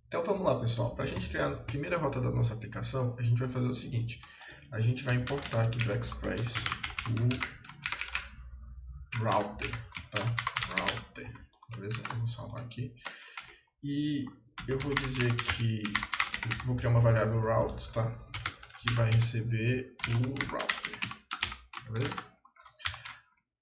Então vamos lá, pessoal. Para a gente criar a primeira rota da nossa aplicação, a gente vai fazer o seguinte. A gente vai importar aqui do Express o router, tá? Router, beleza? Eu vou salvar aqui. E eu vou dizer que vou criar uma variável routes, tá? Que vai receber o router, beleza?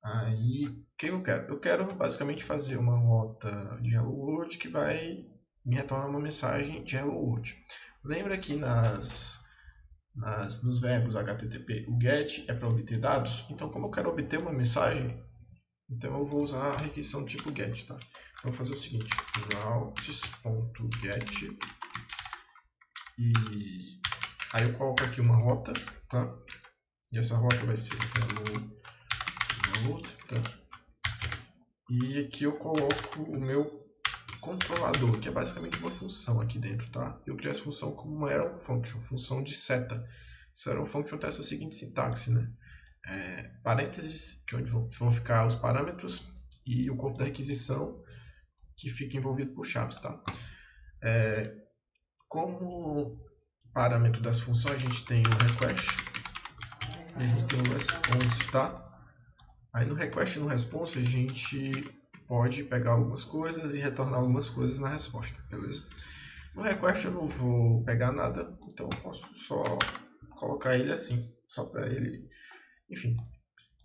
Aí, o que eu quero? Eu quero basicamente fazer uma rota de Hello World que vai me retornar uma mensagem de Hello World. Lembra que nos verbos HTTP o GET é para obter dados? Então, como eu quero obter uma mensagem, então eu vou usar a requisição tipo GET, tá? Então, eu vou fazer o seguinte, routes.get e aí eu coloco aqui uma rota, tá? E essa rota vai ser hello world, tá? E aqui eu coloco o meu controlador, que é basicamente uma função aqui dentro, tá? Eu criei essa função como uma arrow function, função de seta. Essa arrow function tem essa seguinte sintaxe, né? Parênteses, que é onde vão ficar os parâmetros, e o corpo da requisição, que fica envolvido por chaves, tá? Como parâmetro das funções, a gente tem o request, e a gente tem o response, tá? Aí no request e no response, a gente pode pegar algumas coisas e retornar algumas coisas na resposta, beleza? No request eu não vou pegar nada, então eu posso só colocar ele assim, só para ele, enfim,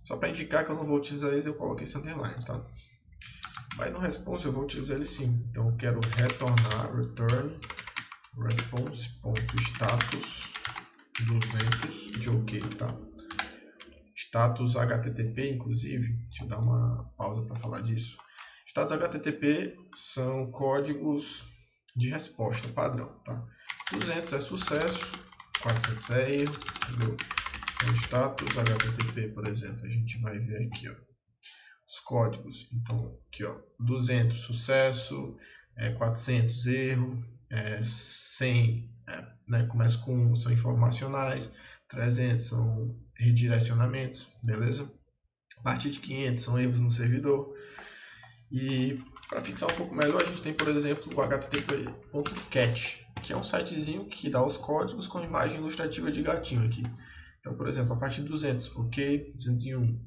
só para indicar que eu não vou utilizar ele, eu coloquei esse underline, tá? Mas no response eu vou utilizar ele sim, então eu quero retornar return response.status 200 de ok, tá? Status HTTP, inclusive, deixa eu dar uma pausa para falar disso. Status HTTP são códigos de resposta padrão, tá? 200 é sucesso, 400 é erro, entendeu? Então, status HTTP, por exemplo, a gente vai ver aqui, ó, os códigos. Então, aqui, ó, 200 sucesso, 400 erro, 100 né, começa com são informacionais, 300 são redirecionamentos, beleza? A partir de 500 são erros no servidor. E para fixar um pouco melhor, a gente tem, por exemplo, o http.cat, que é um sitezinho que dá os códigos com imagem ilustrativa de gatinho aqui. Então, por exemplo, a partir de 200, ok, 201,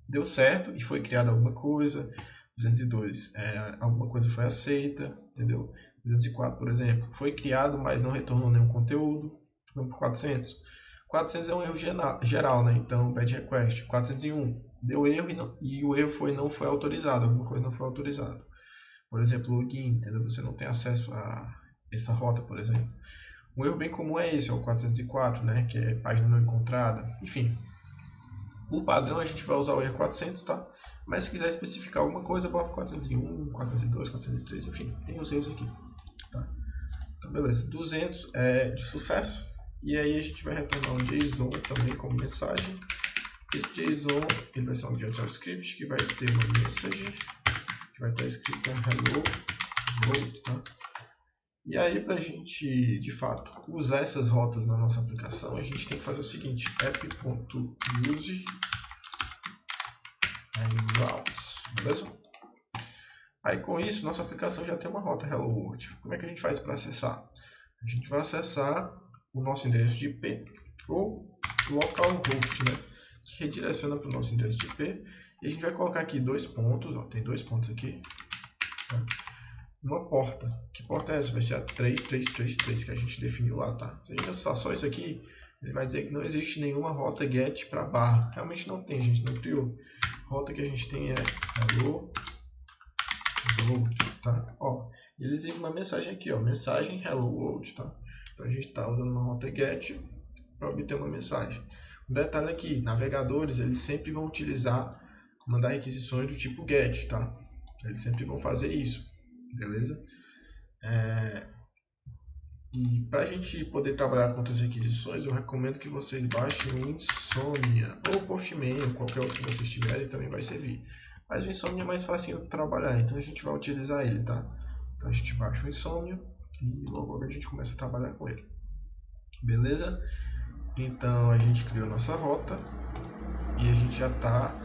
deu certo e foi criada alguma coisa, 202, alguma coisa foi aceita, entendeu? 204, por exemplo, foi criado, mas não retornou nenhum conteúdo. Vamos para 400. 400 é um erro geral, né? Então, bad request. 401, deu erro e o erro não foi autorizado, alguma coisa não foi autorizada. Por exemplo, login, entendeu? Você não tem acesso a essa rota, por exemplo. Um erro bem comum é esse, é o 404, né? Que é página não encontrada. Enfim, por padrão a gente vai usar o erro 400, tá? Mas se quiser especificar alguma coisa, bota 401, 402, 403, enfim, tem os erros aqui, tá? Então, beleza. 200 é de sucesso. E aí a gente vai retornar um JSON também como mensagem. Esse JSON ele vai ser um objeto JavaScript que vai ter uma message que vai estar escrito hello world, tá? E aí, para a gente, de fato, usar essas rotas na nossa aplicação, a gente tem que fazer o seguinte, app.use routes, beleza? Aí, com isso, nossa aplicação já tem uma rota Hello World. Como é que a gente faz para acessar? A gente vai acessar o nosso endereço de IP ou localhost, né? Que redireciona para o nosso endereço de IP. E a gente vai colocar aqui dois pontos, ó, tem dois pontos aqui, tá? Uma porta. Que porta é essa? Vai ser a 3333 que a gente definiu lá, tá? Se a gente acessar só isso aqui, ele vai dizer que não existe nenhuma rota GET para barra. Realmente não tem, a gente não criou. A rota que a gente tem é hello world, tá? Ó, eles enviam uma mensagem aqui, ó, mensagem hello world, tá? Então a gente está usando uma rota GET para obter uma mensagem. Um detalhe aqui, navegadores, eles sempre vão mandar requisições do tipo GET, tá? Eles sempre vão fazer isso, beleza? E para a gente poder trabalhar com outras requisições, eu recomendo que vocês baixem o Insomnia ou Postman, ou qualquer outro que vocês tiverem, também vai servir. Mas o Insomnia é mais fácil de trabalhar, então a gente vai utilizar ele, tá? Então a gente baixa o Insomnia e logo a gente começa a trabalhar com ele. Beleza? Então a gente criou nossa rota e a gente já está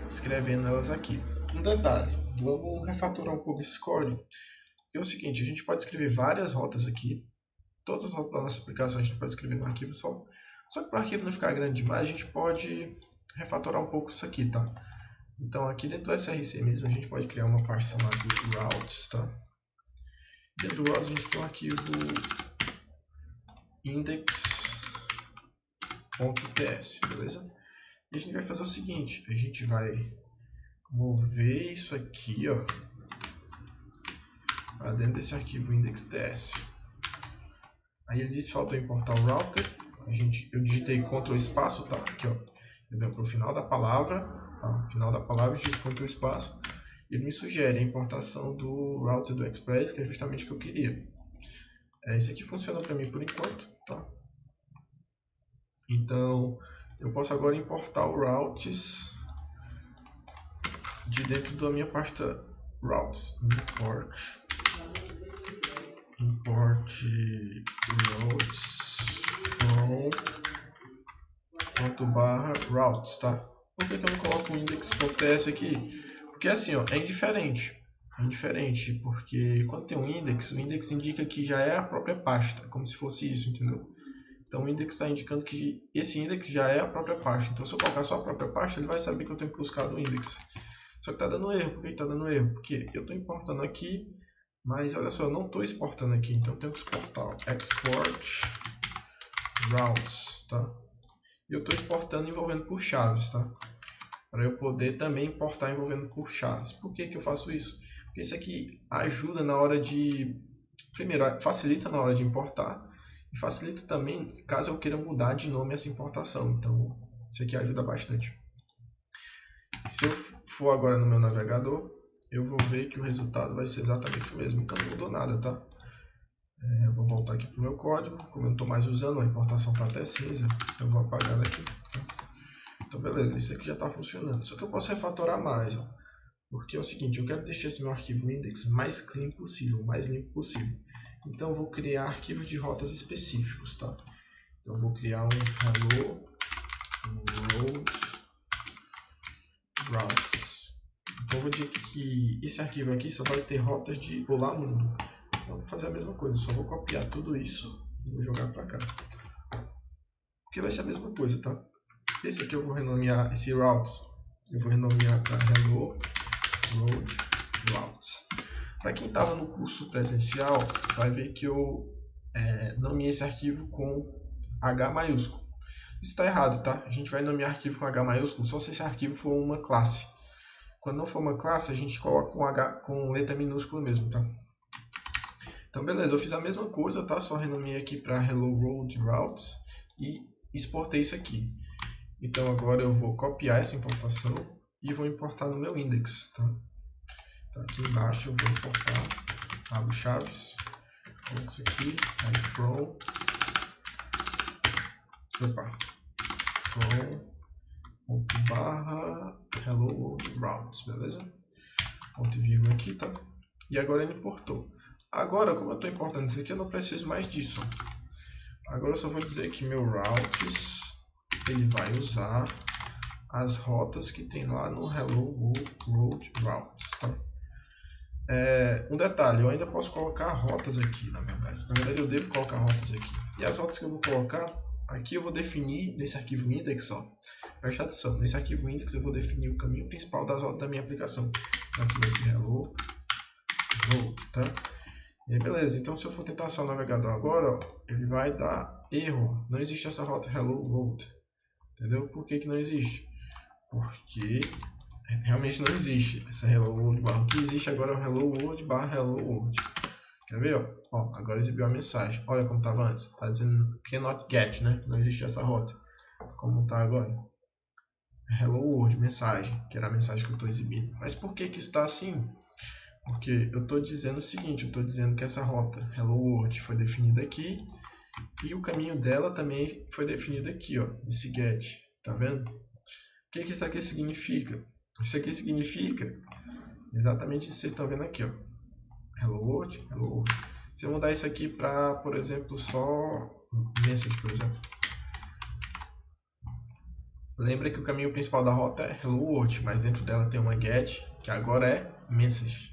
escrevendo elas aqui. Um detalhe, vamos refatorar um pouco esse código. é o seguinte, a gente pode escrever várias rotas aqui. Todas as rotas da nossa aplicação a gente pode escrever no arquivo só. Só que para o arquivo não ficar grande demais, a gente pode refatorar um pouco isso aqui, tá? Então aqui dentro do src mesmo, a gente pode criar uma pasta chamada routes, tá? Dentro do routes a gente tem um arquivo index.ts, beleza? E a gente vai fazer o seguinte, a gente vai mover isso aqui, ó, para dentro desse arquivo index.ts. Aí ele disse que faltou importar o router. Eu digitei Ctrl espaço, tá? Aqui, ó. Eu venho para o final da palavra, tá? Final da palavra, digito Ctrl espaço. E ele me sugere a importação do router do Express, que é justamente o que eu queria. Esse aqui funciona para mim por enquanto, tá? Então, eu posso agora importar o routes de dentro da minha pasta routes. Import routes from .routes, tá? Por que eu não coloco o index.ts aqui? Porque assim, ó, é indiferente. É indiferente, porque quando tem um index, o index indica que já é a própria pasta, como se fosse isso, entendeu? Então o index está indicando que esse index já é a própria pasta. Então se eu colocar só a própria pasta, ele vai saber que eu tenho que buscar do index. Só que está dando erro. Por que está dando erro? Porque eu estou importando aqui, mas olha só, eu não estou exportando aqui. Então eu tenho que exportar o export routes, tá? E eu estou exportando envolvendo por chaves, tá? Para eu poder também importar envolvendo por chaves. Por que eu faço isso? Porque isso aqui ajuda na hora de... Primeiro, facilita na hora de importar. E facilita também caso eu queira mudar de nome essa importação. Então, isso aqui ajuda bastante. Se eu for agora no meu navegador, eu vou ver que o resultado vai ser exatamente o mesmo. Então, não mudou nada, tá? Eu vou voltar aqui para o meu código. Como eu não estou mais usando, a importação está até cinza. Então, eu vou apagar daqui. Então, beleza. Isso aqui já está funcionando. Só que eu posso refatorar mais, ó. Porque é o seguinte, eu quero deixar esse meu arquivo index mais clean possível, o mais limpo possível. Então eu vou criar arquivos de rotas específicos, tá? Então eu vou criar um hello routes. Então eu vou dizer que esse arquivo aqui só vai ter rotas de olá mundo. Então eu vou fazer a mesma coisa, só vou copiar tudo isso e vou jogar para cá. Porque vai ser a mesma coisa, tá? Esse aqui eu vou renomear, esse routes, eu vou renomear para hello routes. Para quem estava no curso presencial, vai ver que eu nomeei esse arquivo com H maiúsculo. Isso está errado, tá? A gente vai nomear arquivo com H maiúsculo só se esse arquivo for uma classe. Quando não for uma classe, a gente coloca com H com letra minúscula mesmo, tá? Então, beleza, eu fiz a mesma coisa, tá? Só renomeei aqui para hello routes e exportei isso aqui. Então, agora eu vou copiar essa importação e vou importar no meu index, tá? Então, aqui embaixo eu vou importar, abro chaves, isso aqui, aí from hello routes, beleza? Ponto e vírgula aqui, tá? E agora ele importou. Agora, como eu estou importando isso aqui, eu não preciso mais disso. Agora eu só vou dizer que meu routes, ele vai usar as rotas que tem lá no hello routes, tá? Um detalhe, eu ainda posso colocar rotas aqui, na verdade. Na verdade, eu devo colocar rotas aqui. E as rotas que eu vou colocar, aqui eu vou definir nesse arquivo index, ó. Presta atenção, nesse arquivo index eu vou definir o caminho principal das rotas da minha aplicação. Então aqui vai ser hello road, tá? E aí, beleza, então se eu for tentar só o navegador agora, ó, ele vai dar erro. Não existe essa rota hello road. Entendeu? Por que não existe? Porque realmente não existe essa hello world barra. O que existe agora é o hello world barra hello world. Quer ver? Ó, agora exibiu a mensagem. Olha como estava antes. Está dizendo cannot get, né? Não existe essa rota. Como está agora? Hello world, mensagem, que era a mensagem que eu estou exibindo. Mas por que isso está assim? Porque eu estou dizendo o seguinte, eu estou dizendo que essa rota hello world foi definida aqui e o caminho dela também foi definido aqui, ó, nesse get. Tá vendo? O que isso aqui significa? Isso aqui significa exatamente isso que vocês estão vendo aqui, ó. Hello world, hello world. Se eu mudar isso aqui para, por exemplo, só message, por exemplo. Lembra que o caminho principal da rota é hello world, mas dentro dela tem uma get, que agora é message.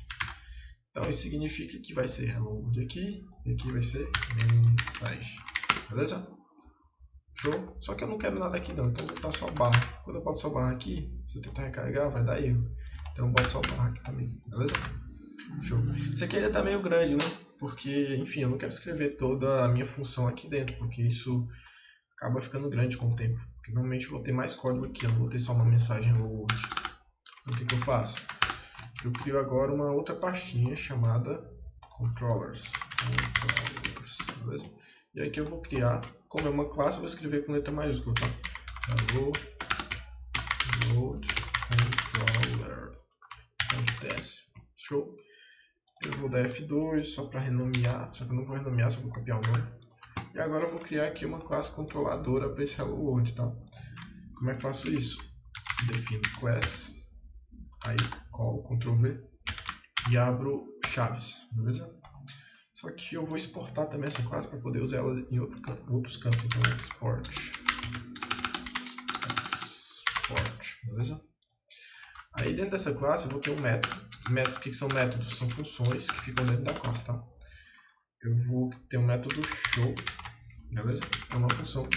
Então isso significa que vai ser hello world aqui, e aqui vai ser mensagem. Beleza? Show? Só que eu não quero nada aqui não, então eu vou botar só barra. Quando eu boto só barra aqui, se eu tentar recarregar, vai dar erro. Então eu boto só barra aqui também, beleza? Show. Isso aqui ainda tá meio grande, né? Porque, enfim, eu não quero escrever toda a minha função aqui dentro, porque isso acaba ficando grande com o tempo. Porque normalmente eu vou ter mais código aqui, eu não vou ter só uma mensagem hello world. Então o que eu faço? Eu crio agora uma outra pastinha chamada controllers. Beleza? E aqui eu vou criar, como é uma classe, eu vou escrever com letra maiúscula, tá? Hello world controller.ts. Show? Eu vou dar F2 só para renomear, só que eu não vou renomear, só vou copiar o nome. E agora eu vou criar aqui uma classe controladora para esse hello world, tá? Como é que eu faço isso? Defino class, aí colo Ctrl V e abro chaves, beleza? Só que eu vou exportar também essa classe para poder usar ela em outros campos, então export, beleza? Aí dentro dessa classe eu vou ter um método. O que são métodos? São funções que ficam dentro da classe, tá? Eu vou ter um método show, beleza? É uma função.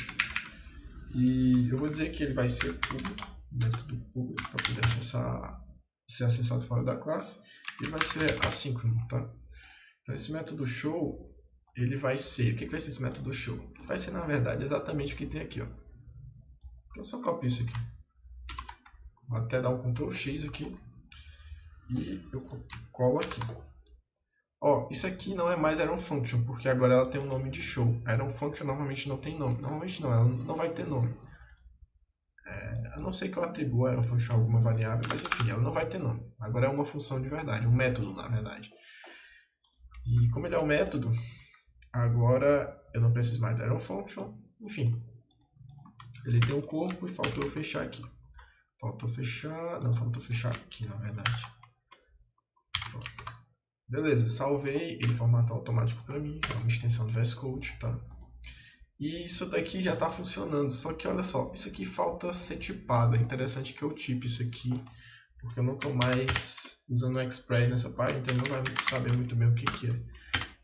E eu vou dizer que ele vai ser público, método público, para poder ser acessado fora da classe. E vai ser assíncrono, tá? Então esse método show, ele vai ser... O que vai ser esse método show? Vai ser, na verdade, exatamente o que tem aqui, ó. Então eu só copio isso aqui. Vou até dar um Ctrl X aqui. E eu colo aqui. Ó, isso aqui não é mais Iron Function, porque agora ela tem um nome de show. Iron Function normalmente não tem nome. Normalmente não, ela não vai ter nome. A não ser que eu atribua a Iron Function a alguma variável, mas enfim, ela não vai ter nome. Agora é uma função de verdade, um método na verdade. E como ele é um método, agora eu não preciso mais da Iron Function. Enfim, ele tem um corpo e faltou eu fechar aqui. Faltou fechar aqui na verdade. Beleza, salvei, ele formatou automático para mim, é uma extensão do VS Code, tá? E isso daqui já está funcionando, só que olha só, isso aqui falta ser tipado, é interessante que eu tipe isso aqui, porque eu não estou mais usando o Express nessa página, então não vai saber muito bem o que é.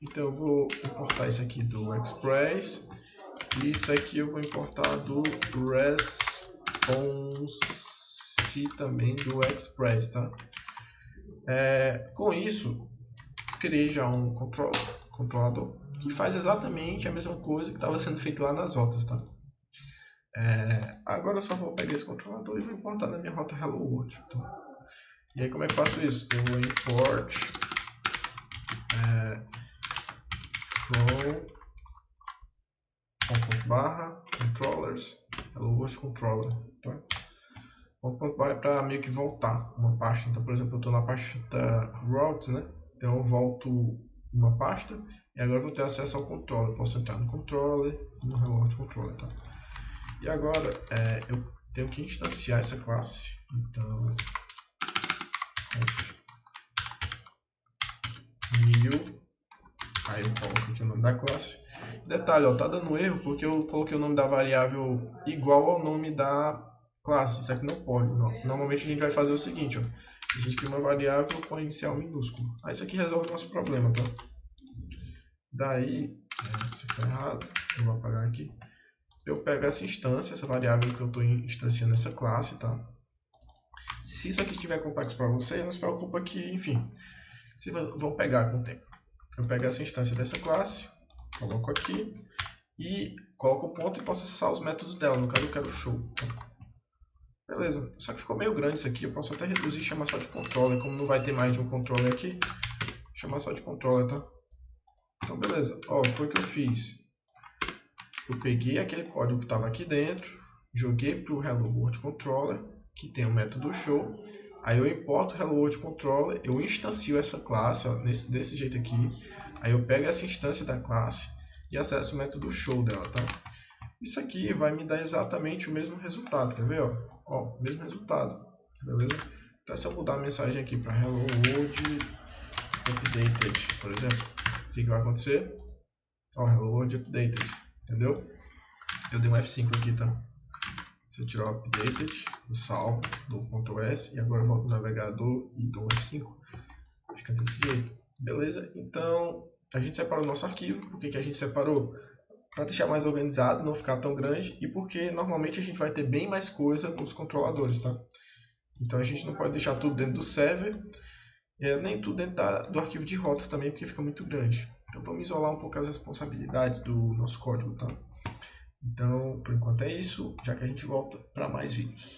Então eu vou importar isso aqui do Express, e isso aqui eu vou importar do Response também do Express, tá? Com isso, criei já um controlador que faz exatamente a mesma coisa que estava sendo feito lá nas rotas, tá? Agora eu só vou pegar esse controlador e vou importar na minha rota Hello World. Tá? E aí como é que eu faço isso? Eu vou import from controllers Hello World controller. Tá? Ponto é para meio que voltar uma pasta. Então, por exemplo, eu estou na pasta routes, né? Então eu volto uma pasta e agora eu vou ter acesso ao controller. Posso entrar no controller e no Hello World controller, tá? E agora eu tenho que instanciar essa classe. Então, new, aí eu coloco aqui o nome da classe. Detalhe, ó, tá dando erro porque eu coloquei o nome da variável igual ao nome da classe. Isso aqui não pode. Não. Normalmente a gente vai fazer o seguinte, ó. A gente cria uma variável com a inicial minúsculo. Aí isso aqui resolve o nosso problema, tá? Daí, isso aqui tá errado, eu vou apagar aqui. Eu pego essa instância, essa variável que eu estou instanciando essa classe, tá? Se isso aqui estiver complexo para você, não se preocupa que, enfim, vocês vão pegar com o tempo. Eu pego essa instância dessa classe, coloco aqui e coloco o ponto e posso acessar os métodos dela. No caso, eu quero show. Tá? Beleza, só que ficou meio grande isso aqui, eu posso até reduzir e chamar só de controller, como não vai ter mais de um controller aqui, chamar só de controller, tá? Então beleza, ó, foi o que eu fiz. Eu peguei aquele código que estava aqui dentro, joguei para o Hello World Controller, que tem o método show, aí eu importo o Hello World Controller, eu instancio essa classe, ó, desse jeito aqui, aí eu pego essa instância da classe e acesso o método show dela, tá? Isso aqui vai me dar exatamente o mesmo resultado, quer ver? Ó, mesmo resultado, beleza? Então se eu mudar a mensagem aqui para Hello World Updated, por exemplo, o que vai acontecer? Ó, Hello World Updated, entendeu? Eu dei um F5 aqui, tá? Se eu tirar o Updated, eu salvo, dou Ctrl S e agora eu volto no navegador e dou um F5. Fica desse jeito. Beleza? Então, a gente separou o nosso arquivo. Por que que a gente separou? Para deixar mais organizado, não ficar tão grande, e porque normalmente a gente vai ter bem mais coisa nos controladores, tá? Então a gente não pode deixar tudo dentro do server, nem tudo dentro do arquivo de rotas também, porque fica muito grande. Então vamos isolar um pouco as responsabilidades do nosso código, tá? Então, por enquanto é isso, já que a gente volta para mais vídeos.